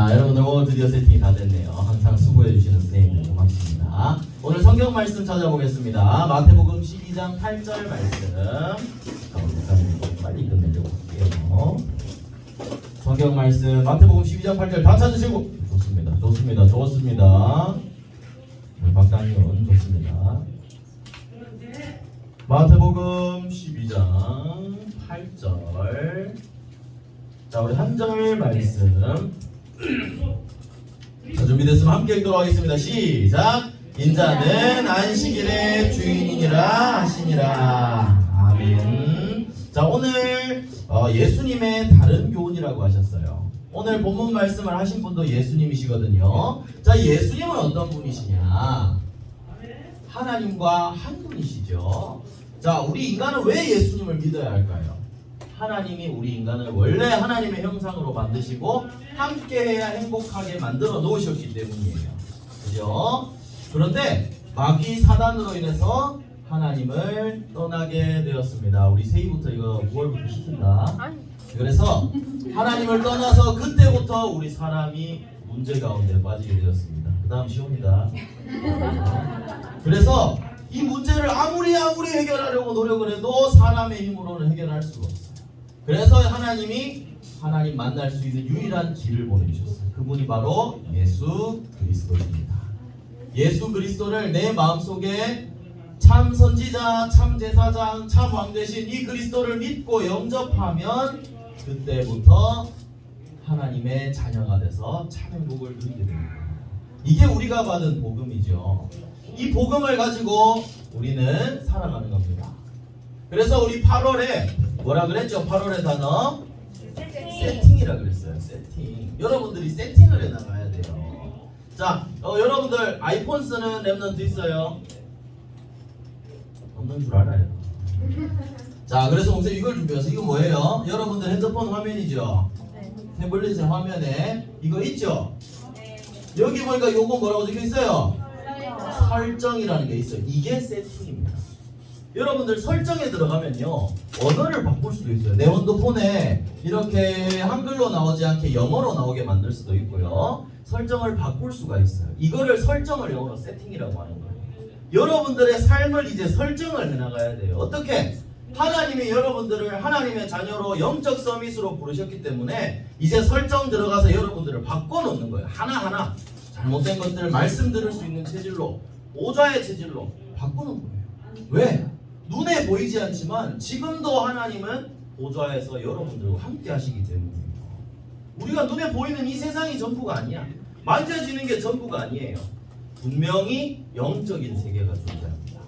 자, 여러분들 오늘 드디어 세팅이 다 됐네요. 항상 수고해주시는 선생님들 고맙습니다. 오늘 성경 말씀 찾아보겠습니다. 마태복음 12장 8절 말씀. 목사님 빨리 끝내려고 할게요. 성경 말씀 마태복음 12장 8절 다 찾으시고. 좋습니다. 좋습니다. 좋습니다. 박강윤 좋습니다. 마태복음 12장 8절. 자, 우리 한 절 말씀. 자, 준비됐으면 함께 읽도록 하겠습니다. 시작. 인자는 안식일의 주인이니라 하시니라. 아멘. 자, 오늘 예수님의 다른 교훈이라고 하셨어요. 오늘 본문 말씀을 하신 분도 예수님이시거든요. 자, 예수님은 어떤 분이시냐? 하나님과 한 분이시죠. 자, 우리 인간은 왜 예수님을 믿어야 할까요? 하나님이 우리 인간을 원래 하나님의 형상으로 만드시고 함께해야 행복하게 만들어 놓으셨기 때문이에요. 그죠? 그런데 마귀 사단으로 인해서 하나님을 떠나게 되었습니다. 우리 새해부터 이거 9월부터 시킨다. 그래서 하나님을 떠나서 그때부터 우리 사람이 문제 가운데 빠지게 되었습니다. 그 다음 시험이다. 그래서 이 문제를 아무리 해결하려고 노력을 해도 사람의 힘으로는 해결할 수가 없어요. 그래서 하나님이 하나님 만날 수 있는 유일한 길을 보내주셨어요. 그분이 바로 예수 그리스도입니다. 예수 그리스도를 내 마음속에 참 선지자, 참 제사장, 참 왕 대신 이 그리스도를 믿고 영접하면 그때부터 하나님의 자녀가 돼서 참 행복을 누리게 됩니다. 이게 우리가 받은 복음이죠. 이 복음을 가지고 우리는 살아가는 겁니다. 그래서 우리 8월에 뭐라 그랬죠? 8월의 단어? 세팅이라 그랬어요. 세팅. 여러분들이 세팅을 해나가야 돼요. 자, 여러분들 아이폰 쓰는 랩런트 있어요? 없는 줄 알아요. 자, 그래서 선생님 이걸 준비해서 이거 뭐예요? 여러분들 핸드폰 화면이죠? 태블릿의 화면에 이거 있죠? 여기 보니까 요거 뭐라고 적혀 있어요? 설정이라는 게 있어요. 이게 세팅입니다. 여러분들 설정에 들어가면요 언어를 바꿀 수도 있어요. 내 핸드폰에 이렇게 한글로 나오지 않게 영어로 나오게 만들 수도 있고요. 설정을 바꿀 수가 있어요. 이거를 설정을 영어로 세팅이라고 하는 거예요. 여러분들의 삶을 이제 설정을 해나가야 돼요. 어떻게? 하나님이 여러분들을 하나님의 자녀로 영적 서밋으로 부르셨기 때문에 이제 설정 들어가서 여러분들을 바꿔놓는 거예요. 하나하나 잘못된 것들을 말씀 들을 수 있는 체질로, 오자의 체질로 바꾸는 거예요. 왜? 눈에 보이지 않지만 지금도 하나님은 보좌에서 여러분들과 함께 하시기 때문이에요. 우리가 눈에 보이는 이 세상이 전부가 아니야. 만져지는 게 전부가 아니에요. 분명히 영적인 세계가 존재합니다.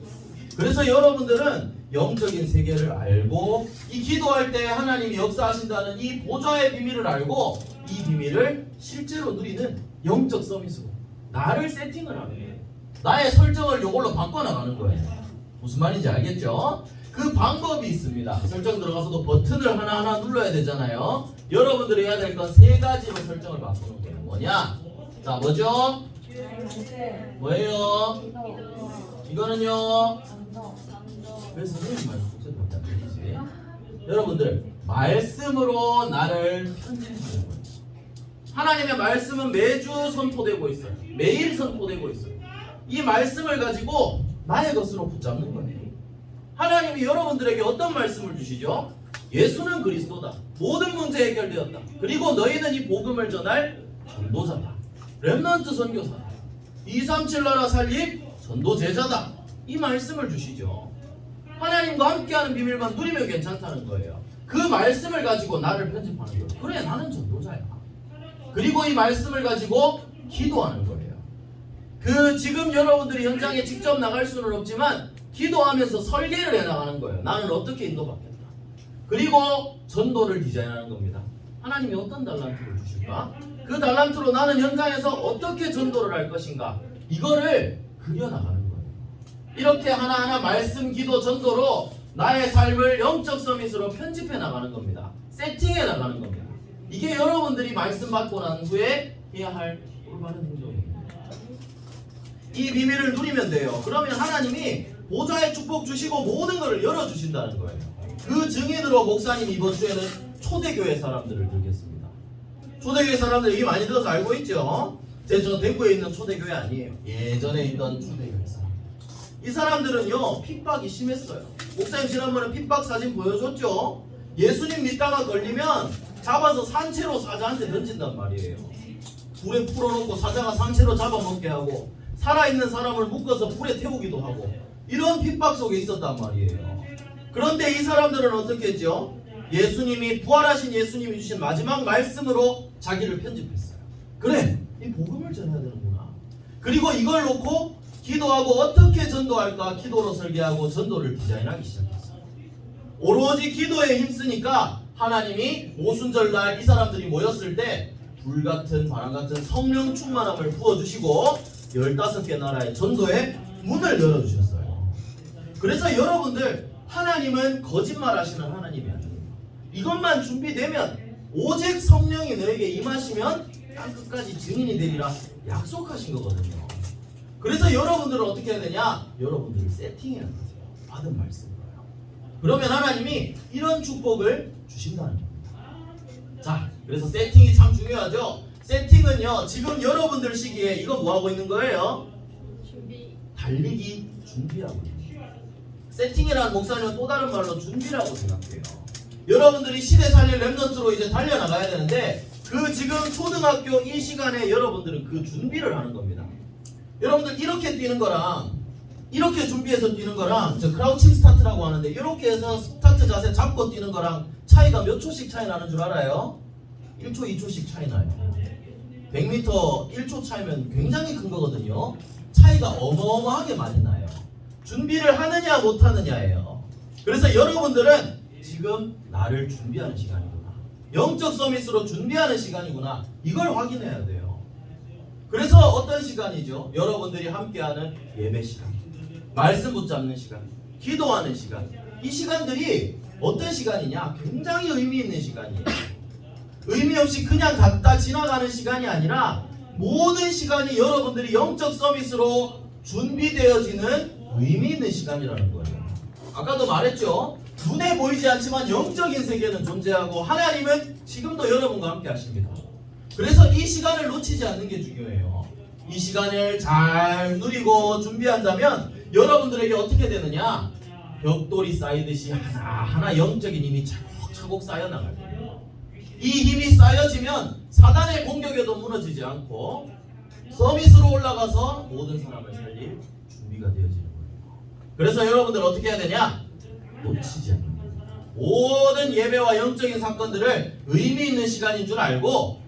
그래서 여러분들은 영적인 세계를 알고 이 기도할 때 하나님이 역사하신다는 이 보좌의 비밀을 알고 이 비밀을 실제로 누리는 영적 서밋으로 나를 세팅을 하는 거예요. 나의 설정을 이걸로 바꿔나가는 거예요. 무슨 말인지 알겠죠? 그 방법이 있습니다. 설정 들어가서도 버튼을 하나하나 눌러야 되잖아요. 여러분들이 해야 될 건 세 가지로 설정을 바꾸는 거예요. 뭐냐? 자, 뭐죠? 뭐예요? 이거는요? 왜 선생님 말 목소리 밖에 안 들리지? 여러분들 말씀으로 나를 편집하는 거예요. 하나님의 말씀은 매주 선포되고 있어요. 매일 선포되고 있어요. 이 말씀을 가지고 나의 것으로 붙잡는 거예요. 하나님이 여러분들에게 어떤 말씀을 주시죠? 예수는 그리스도다. 모든 문제 해결되었다. 그리고 너희는 이 복음을 전할 전도자다. 렘넌트 선교사다. 237 나라 살림 전도 제자다. 이 말씀을 주시죠. 하나님과 함께하는 비밀만 누리면 괜찮다는 거예요. 그 말씀을 가지고 나를 편집하는 거예요. 그래, 나는 전도자야. 그리고 이 말씀을 가지고 기도하는 거예요. 지금 여러분들이 현장에 직접 나갈 수는 없지만 기도하면서 설계를 해나가는 거예요. 나는 어떻게 인도받겠다. 그리고 전도를 디자인하는 겁니다. 하나님이 어떤 달란트를 주실까? 그 달란트로 나는 현장에서 어떻게 전도를 할 것인가? 이거를 그려나가는 거예요. 이렇게 하나하나 말씀, 기도, 전도로 나의 삶을 영적 서밋으로 편집해 나가는 겁니다. 세팅해 나가는 겁니다. 이게 여러분들이 말씀 받고 난 후에 해야 할 올바른 행동입니다. 이 비밀을 누리면 돼요. 그러면 하나님이 보좌의 축복 주시고 모든 것을 열어주신다는 거예요. 그 증인으로 목사님 이번 주에는 초대교회 사람들을 들겠습니다. 초대교회 사람들 얘기 많이 들어서 알고 있죠? 저 대구에 있는 초대교회 아니에요. 예전에 있던 초대교회 사람. 이 사람들은요 핍박이 심했어요. 목사님 지난번에 핍박 사진 보여줬죠? 예수님 믿다가 걸리면 잡아서 산채로 사자한테 던진단 말이에요. 불에 풀어놓고 사자가 산채로 잡아먹게 하고 살아있는 사람을 묶어서 불에 태우기도 하고 이런 핍박 속에 있었단 말이에요. 그런데 이 사람들은 어떻게 했죠? 예수님이 부활하신 예수님이 주신 마지막 말씀으로 자기를 편집했어요. 그래, 이 복음을 전해야 되는구나. 그리고 이걸 놓고 기도하고 어떻게 전도할까 기도로 설계하고 전도를 디자인하기 시작했어요. 오로지 기도에 힘쓰니까 하나님이 오순절날 이 사람들이 모였을 때 불같은 바람같은 성령 충만함을 부어주시고 15개 나라의 전도에 문을 열어주셨어요. 그래서 여러분들 하나님은 거짓말 하시는 하나님이 아니에요. 이것만 준비되면 오직 성령이 너에게 임하시면 땅끝까지 증인이 되리라 약속하신 거거든요. 그래서 여러분들은 어떻게 해야 되냐? 여러분들을 세팅해야 돼요. 받은 말씀으로요. 그러면 하나님이 이런 축복을 주신다는 겁니다. 자, 그래서 세팅이 참 중요하죠. 세팅은요 지금 여러분들 시기에 이거 뭐하고 있는 거예요? 달리기 준비하고 있는 거예요. 세팅이라는 목사님은 또 다른 말로 준비라고 생각해요. 여러분들이 시대 살릴 랩넌트로 이제 달려나가야 되는데 그 지금 초등학교 이 시간에 여러분들은 그 준비를 하는 겁니다. 여러분들 이렇게 뛰는 거랑 이렇게 준비해서 뛰는 거랑 저 크라우칭 스타트라고 하는데 이렇게 해서 스타트 자세 잡고 뛰는 거랑 차이가 몇 초씩 차이 나는 줄 알아요? 1초, 2초씩 차이 나요. 100m 1초 차이면 굉장히 큰 거거든요. 차이가 어마어마하게 많이 나요. 준비를 하느냐 못하느냐예요. 그래서 여러분들은 지금 나를 준비하는 시간이구나. 영적 서밋으로 준비하는 시간이구나. 이걸 확인해야 돼요. 그래서 어떤 시간이죠? 여러분들이 함께하는 예배 시간, 말씀 붙잡는 시간, 기도하는 시간. 이 시간들이 어떤 시간이냐? 굉장히 의미 있는 시간이에요. 의미 없이 그냥 갔다 지나가는 시간이 아니라 모든 시간이 여러분들이 영적 서밋으로 준비되어지는 의미 있는 시간이라는 거예요. 아까도 말했죠? 눈에 보이지 않지만 영적인 세계는 존재하고 하나님은 지금도 여러분과 함께 하십니다. 그래서 이 시간을 놓치지 않는 게 중요해요. 이 시간을 잘 누리고 준비한다면 여러분들에게 어떻게 되느냐? 벽돌이 쌓이듯이 하나하나 영적인 힘이 차곡차곡 쌓여나갈 거예요. 이 힘이 쌓여지면 사단의 공격에도 무너지지 않고 서밋으로 올라가서 모든 사람을 살릴 준비가 되어지는 거예요. 그래서 여러분들 어떻게 해야 되냐? 놓치지 않는 거예요. 모든 예배와 영적인 사건들을 의미 있는 시간인 줄 알고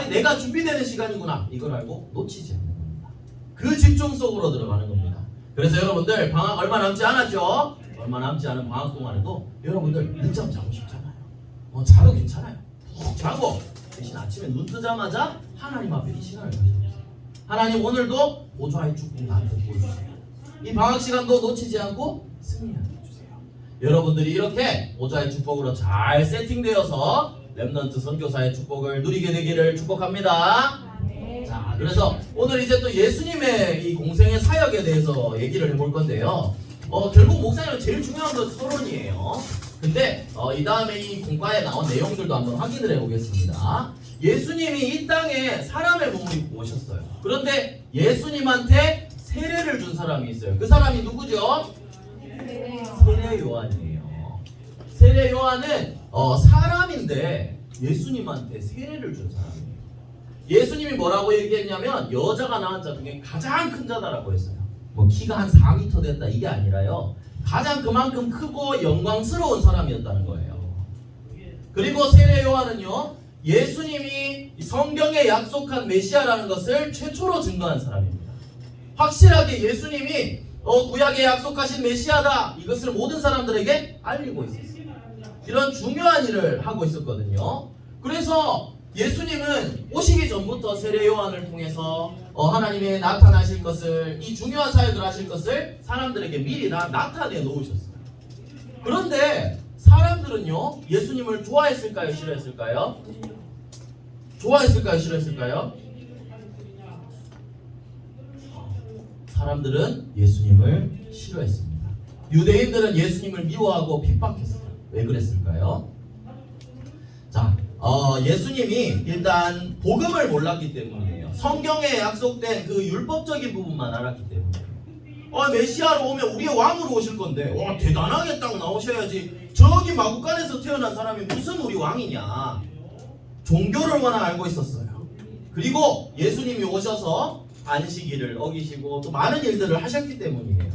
내가 준비되는 시간이구나 이걸 알고 놓치지 않는 겁니다. 그 집중 속으로 들어가는 겁니다. 그래서 여러분들 방학 얼마 남지 않았죠? 얼마 남지 않은 방학 동안에도 여러분들 늦잠 자고 싶잖아요. 자도 괜찮아요. 푹 자고 대신 아침에 눈 뜨자마자 하나님 앞에 이 시간을 가져보세요. 하나님 오늘도 보좌의 축복 나한테 보여주세요. 이 방학 시간도 놓치지 않고 승리하게 해주세요. 여러분들이 이렇게 보좌의 축복으로 잘 세팅되어서 랩넌트 선교사의 축복을 누리게 되기를 축복합니다. 자, 그래서 오늘 이제 또 예수님의 이 공생의 사역에 대해서 얘기를 해볼 건데요. 결국 목사님은 제일 중요한 건 서론이에요. 근데 이 다음에 이 공과에 나온 내용들도 한번 확인을 해보겠습니다. 예수님이 이 땅에 사람의 몸을 입고 오셨어요. 그런데 예수님한테 세례를 준 사람이 있어요. 그 사람이 누구죠? 세례 요한이에요. 세례 요한은 사람인데 예수님한테 세례를 준 사람이에요. 예수님이 뭐라고 얘기했냐면 여자가 낳은 자 중에 가장 큰 자다라고 했어요. 뭐 키가 한 4m 됐다 이게 아니라요. 가장 그만큼 크고 영광스러운 사람이었다는 거예요. 그리고 세례 요한은요. 예수님이 성경에 약속한 메시아라는 것을 최초로 증거한 사람입니다. 확실하게 예수님이 구약에 약속하신 메시아다 이것을 모든 사람들에게 알리고 있었어요. 이런 중요한 일을 하고 있었거든요. 그래서 예수님은 오시기 전부터 세례 요한을 통해서 하나님의 나타나실 것을 이 중요한 사역을 하실 것을 사람들에게 미리 다 나타내 놓으셨어요. 그런데 사람들은요 예수님을 좋아했을까요? 싫어했을까요? 좋아했을까요? 싫어했을까요? 사람들은 예수님을 싫어했습니다. 유대인들은 예수님을 미워하고 핍박했어요. 왜 그랬을까요? 자, 예수님이 일단 복음을 몰랐기 때문이에요. 성경에 약속된 그 율법적인 부분만 알았기 때문이에요. 메시아로 오면 우리의 왕으로 오실 건데 대단하게 딱 나오셔야지. 저기 마구간에서 태어난 사람이 무슨 우리 왕이냐. 종교를 워낙 알고 있었어요. 그리고 예수님이 오셔서 안식일을 어기시고 또 많은 일들을 하셨기 때문이에요.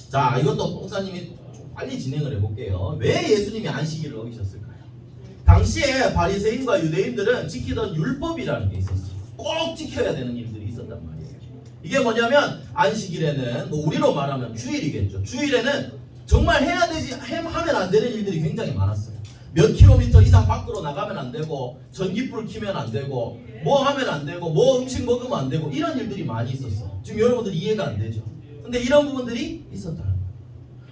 자, 이것도 목사님이 좀 빨리 진행을 해볼게요. 왜 예수님이 안식일을 어기셨을까요? 당시에 바리새인과 유대인들은 지키던 율법이라는 게 있었어요. 꼭 지켜야 되는 일들이 있었단 말이에요. 이게 뭐냐면 안식일에는 우리로 말하면 주일이겠죠. 주일에는 정말 해야 되지 하면 안 되는 일들이 굉장히 많았어요. 몇 킬로미터 이상 밖으로 나가면 안 되고 전기불 켜면 안 되고 뭐 하면 안 되고 뭐 음식 먹으면 안 되고 이런 일들이 많이 있었어. 지금 여러분들 이해가 안 되죠. 근데 이런 부분들이 있었다는 거예요.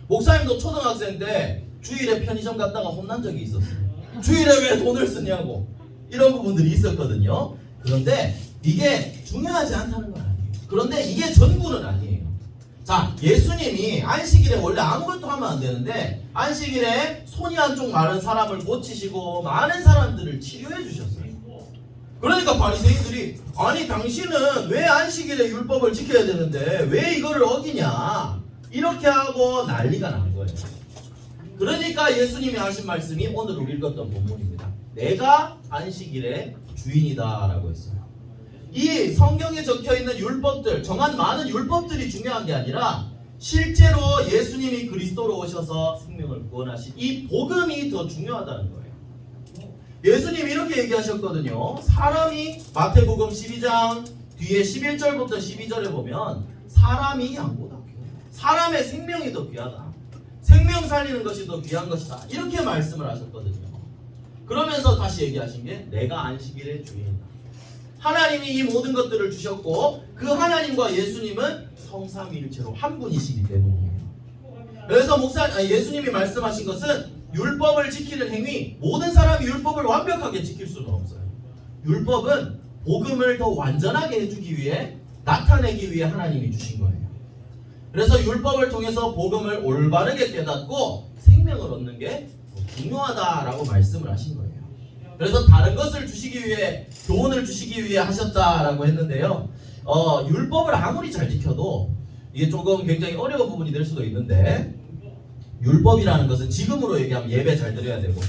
목사님도 초등학생 때 주일에 편의점 갔다가 혼난 적이 있었어요. 주일에 왜 돈을 쓰냐고 이런 부분들이 있었거든요. 그런데 이게 중요하지 않다는 건 아니에요. 그런데 이게 전부는 아니에요. 자, 예수님이 안식일에 원래 아무것도 하면 안 되는데 안식일에 손이 한쪽 마른 사람을 고치시고 많은 사람들을 치료해 주셨어요. 그러니까 바리새인들이 아니 당신은 왜 안식일에 율법을 지켜야 되는데 왜 이거를 어기냐 이렇게 하고 난리가 난 거예요. 그러니까 예수님이 하신 말씀이 오늘 우리 읽었던 본문입니다. 내가 안식일의 주인이다 라고 했어요. 이 성경에 적혀있는 율법들, 정한 많은 율법들이 중요한 게 아니라 실제로 예수님이 그리스도로 오셔서 생명을 구원하신 이 복음이 더 중요하다는 거예요. 예수님이 이렇게 얘기하셨거든요. 사람이 마태복음 12장 뒤에 11절부터 12절에 보면 사람이 양보다 귀하다. 사람의 생명이 더 귀하다. 생명 살리는 것이 더 귀한 것이다. 이렇게 말씀을 하셨거든요. 그러면서 다시 얘기하신 게 내가 안식일의 주인이다. 하나님이 이 모든 것들을 주셨고 그 하나님과 예수님은 성삼위일체로 한 분이시기 때문이에요. 그래서 예수님이 말씀하신 것은 율법을 지키는 행위, 모든 사람이 율법을 완벽하게 지킬 수는 없어요. 율법은 복음을 더 완전하게 해주기 위해 나타내기 위해 하나님이 주신 거예요. 그래서 율법을 통해서 복음을 올바르게 깨닫고 생명을 얻는 게 중요하다라고 말씀을 하신 거예요. 그래서 다른 것을 주시기 위해 교훈을 주시기 위해 하셨다라고 했는데요. 율법을 아무리 잘 지켜도 이게 조금 굉장히 어려운 부분이 될 수도 있는데 율법이라는 것은 지금으로 얘기하면 예배 잘 드려야 되고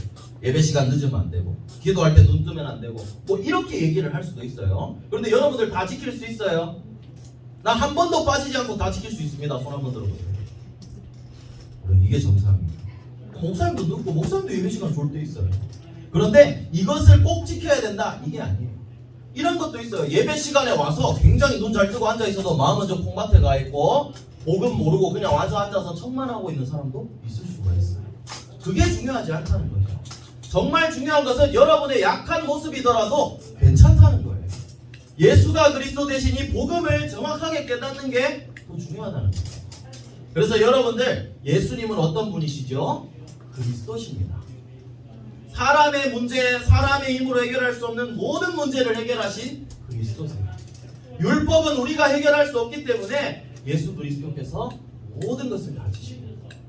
예배 시간 늦으면 안 되고 기도할 때 눈 뜨면 안 되고 뭐 이렇게 얘기를 할 수도 있어요. 그런데 여러분들 다 지킬 수 있어요? 나 한 번도 빠지지 않고 다 지킬 수 있습니다. 손 한번 들어보세요. 이게 정상입니다. 목사님도 늦고 목사님도 예배 시간 좋을 때 있어요. 그런데 이것을 꼭 지켜야 된다 이게 아니에요. 이런 것도 있어요. 예배 시간에 와서 굉장히 눈 잘 뜨고 앉아 있어도 마음은 저 콩밭에 가 있고 복음 모르고 그냥 와서 앉아서 척만 하고 있는 사람도 있을 수가 있어요. 그게 중요하지 않다는 거죠. 정말 중요한 것은 여러분의 약한 모습이더라도 괜찮다는 거예요. 예수가 그리스도 대신 이 복음을 정확하게 깨닫는 게 더 중요하다는 거예요. 그래서 여러분들 예수님은 어떤 분이시죠? 그리스도십니다. 사람의 문제, 사람의 힘으로 해결할 수 없는 모든 문제를 해결하신 그리스도세요. 율법은 우리가 해결할 수 없기 때문에 예수 그리스도께서 모든 것을 다 지시고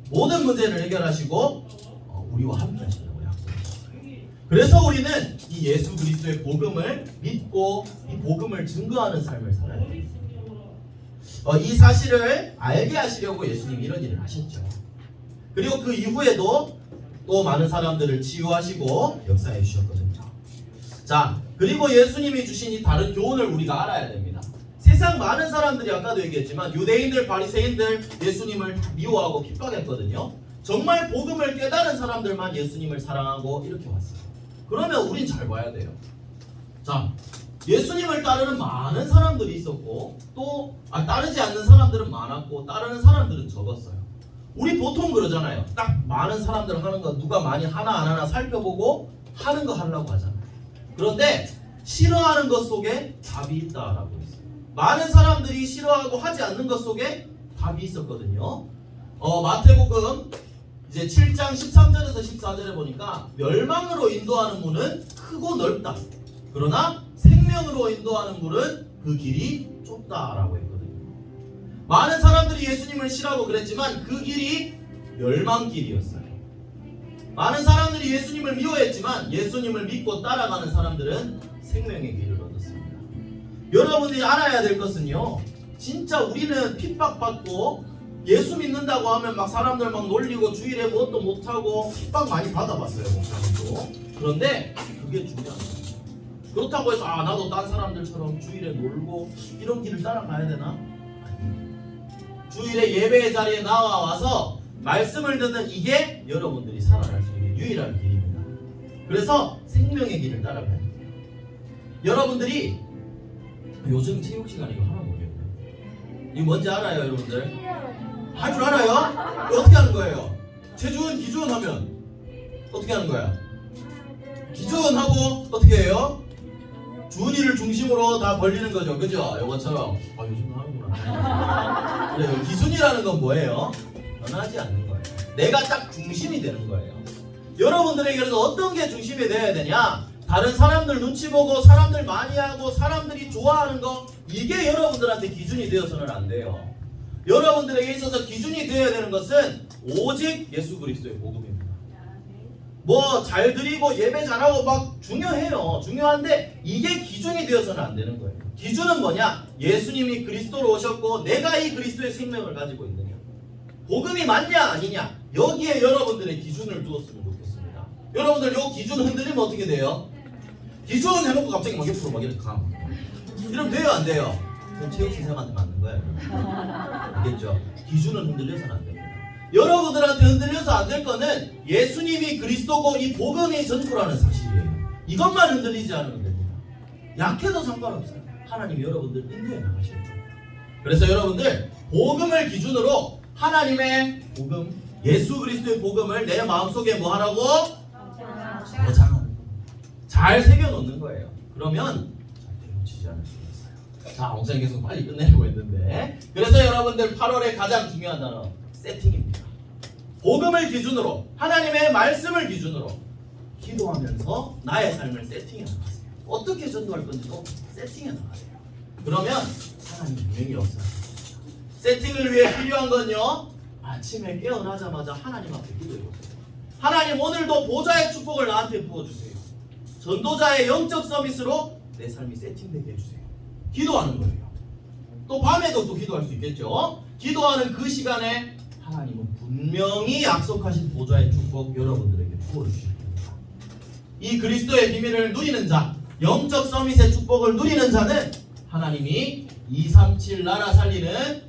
모든 문제를 해결하시고 우리와 함께 하신다고 약속하셨어요. 그래서 우리는 이 예수 그리스도의 복음을 믿고 이 복음을 증거하는 삶을 살아야 됩니다. 이 사실을 알게 하시려고 예수님이 이런 일을 하셨죠. 그리고 그 이후에도 또 많은 사람들을 치유하시고 역사해 주셨거든요. 자, 그리고 예수님이 주신 이 다른 교훈을 우리가 알아야 됩니다. 세상 많은 사람들이 아까도 얘기했지만 유대인들, 바리새인들 예수님을 다 미워하고 핍박했거든요. 정말 복음을 깨달은 사람들만 예수님을 사랑하고 이렇게 왔어요. 그러면 우린 잘 봐야 돼요. 자, 예수님을 따르는 많은 사람들이 있었고 또 따르지 않는 사람들은 많았고 따르는 사람들은 적었어요. 우리 보통 그러잖아요. 딱 많은 사람들 하는 거 누가 많이 하나 안 하나 살펴보고 하는 거 하려고 하잖아요. 그런데 싫어하는 것 속에 답이 있다라고 했어요. 많은 사람들이 싫어하고 하지 않는 것 속에 답이 있었거든요. 마태복음 이제 7장 13절에서 14절에 보니까 멸망으로 인도하는 문은 크고 넓다. 그러나 생명으로 인도하는 문은 그 길이 좁다라고 했거든요. 많은 사람들이 예수님을 싫어하고 그랬지만 그 길이 멸망길이었어요. 많은 사람들이 예수님을 미워했지만 예수님을 믿고 따라가는 사람들은 생명의 길을 얻었습니다. 여러분들이 알아야 될 것은요, 진짜 우리는 핍박받고 예수 믿는다고 하면 막 사람들 막 놀리고 주일에 뭣도 못하고 핍박 많이 받아봤어요, 목사님도. 그런데 그게 중요한 거예요. 그렇다고 해서 나도 딴 사람들처럼 주일에 놀고 이런 길을 따라가야 되나? 아니에요. 주일에 예배의 자리에 나와서 말씀을 듣는 이게 여러분들이 살아날 수 있는 유일한 길입니다. 그래서 생명의 길을 따라가야 돼요. 여러분들이 요즘 체육 시간 이거 하나 모르겠네요. 이거 뭔지 알아요, 여러분들? 할 줄 알아요? 이거 어떻게 하는 거예요? 체준, 기준 하면 어떻게 하는 거야? 기준하고 어떻게 해요? 준이를 중심으로 다 벌리는 거죠, 그죠? 이것처럼 요즘 하는구나. 그래요. 기준이라는 건 뭐예요? 변하지 않는 거예요. 내가 딱 중심이 되는 거예요. 여러분들에게 그래서 어떤 게 중심이 되어야 되냐? 다른 사람들 눈치 보고 사람들 많이 하고 사람들이 좋아하는 거, 이게 여러분들한테 기준이 되어서는 안 돼요. 여러분들에게 있어서 기준이 되어야 되는 것은 오직 예수 그리스도의 복음입니다. 뭐 잘 드리고 예배 잘하고 막 중요해요. 중요한데 이게 기준이 되어서는 안 되는 거예요. 기준은 뭐냐? 예수님이 그리스도로 오셨고 내가 이 그리스도의 생명을 가지고 있느냐, 복음이 맞냐 아니냐, 여기에 여러분들의 기준을 두었으면 좋겠습니다. 여러분들 요 기준 흔들리면 어떻게 돼요? 기준 해놓고 갑자기 막 옆으로 막 이렇게 가면 이러면 돼요 안 돼요? 그럼 체육 선생님한테 맞는 거예요. 알겠죠? 기준은 흔들려서는 안 됩니다. 여러분들한테 흔들려서 안 될 거는 예수님이 그리스도고 이 복음이 전부라는 사실이에요. 이것만 흔들리지 않으면 됩니다. 약해도 상관없어요. 하나님이 여러분들 인도해 나가실 거예요. 그래서 여러분들 복음을 기준으로 하나님의 복음, 예수 그리스도의 복음을 내 마음속에 뭐 하라고? 저장하는 거예요. 잘 새겨놓는 거예요. 그러면 절대 놓치지 않을 수 있어요. 자, 목사님 계속 빨리 끝내려고 했는데, 그래서 여러분들 8월에 가장 중요한 단어 세팅입니다. 복음을 기준으로, 하나님의 말씀을 기준으로 기도하면서 나의 삶을 세팅해 나가세요. 어떻게 전도할 건지도 세팅해 나가세요. 그러면 하나님 분명히 역사하십니다. 세팅을 위해 필요한 건요, 아침에 깨어나자마자 하나님 앞에 기도해보세요. 하나님, 오늘도 보좌의 축복을 나한테 부어주세요. 전도자의 영적 서비스로 내 삶이 세팅되게 해주세요. 기도하는 거예요. 또 밤에도 또 기도할 수 있겠죠. 기도하는 그 시간에 하나님은 분명히 약속하신 보좌의 축복 여러분들에게 부어주실 겁니다. 이 그리스도의 비밀을 누리는 자, 영적 서밋의 축복을 누리는 자는 하나님이 237 나라 살리는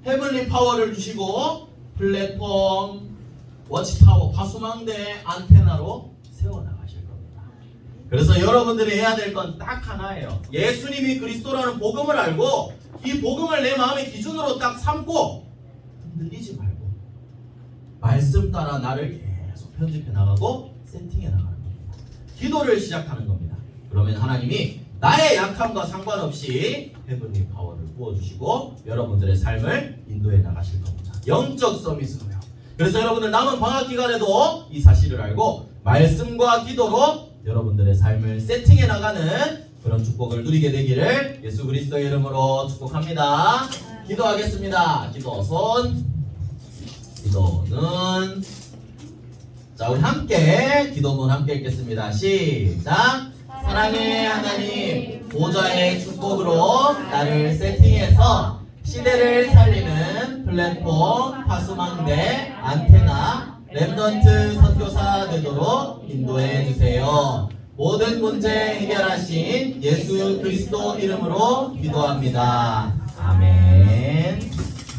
헤블리 파워를 주시고 플랫폼, 워치타워, 파수망대, 안테나로 세워나가실 겁니다. 그래서 여러분들이 해야 될 건 딱 하나예요. 예수님이 그리스도라는 복음을 알고 이 복음을 내 마음의 기준으로 딱 삼고 흔들리지 말고 말씀 따라 나를 계속 편집해 나가고 세팅해 나가는 겁니다. 기도를 시작하는 겁니다. 그러면 하나님이 나의 약함과 상관없이 헤블리 파워를 부어주시고 여러분들의 삶을 인도해 나가실 겁니다. 영적 서밋으로요. 그래서 여러분들 남은 방학 기간에도 이 사실을 알고 말씀과 기도로 여러분들의 삶을 세팅해 나가는 그런 축복을 누리게 되기를 예수 그리스도의 이름으로 축복합니다. 기도하겠습니다. 기도 손, 기도 눈. 자, 우리 함께 기도 눈 함께 읽겠습니다. 시작. 사랑의 하나님, 보좌의 축복으로 나를 세팅해서 시대를 살리는 플랫폼, 파수망대, 안테나, 랩넌트 선교사 되도록 인도해 주세요. 모든 문제 해결하신 예수 그리스도 이름으로 기도합니다. 아멘.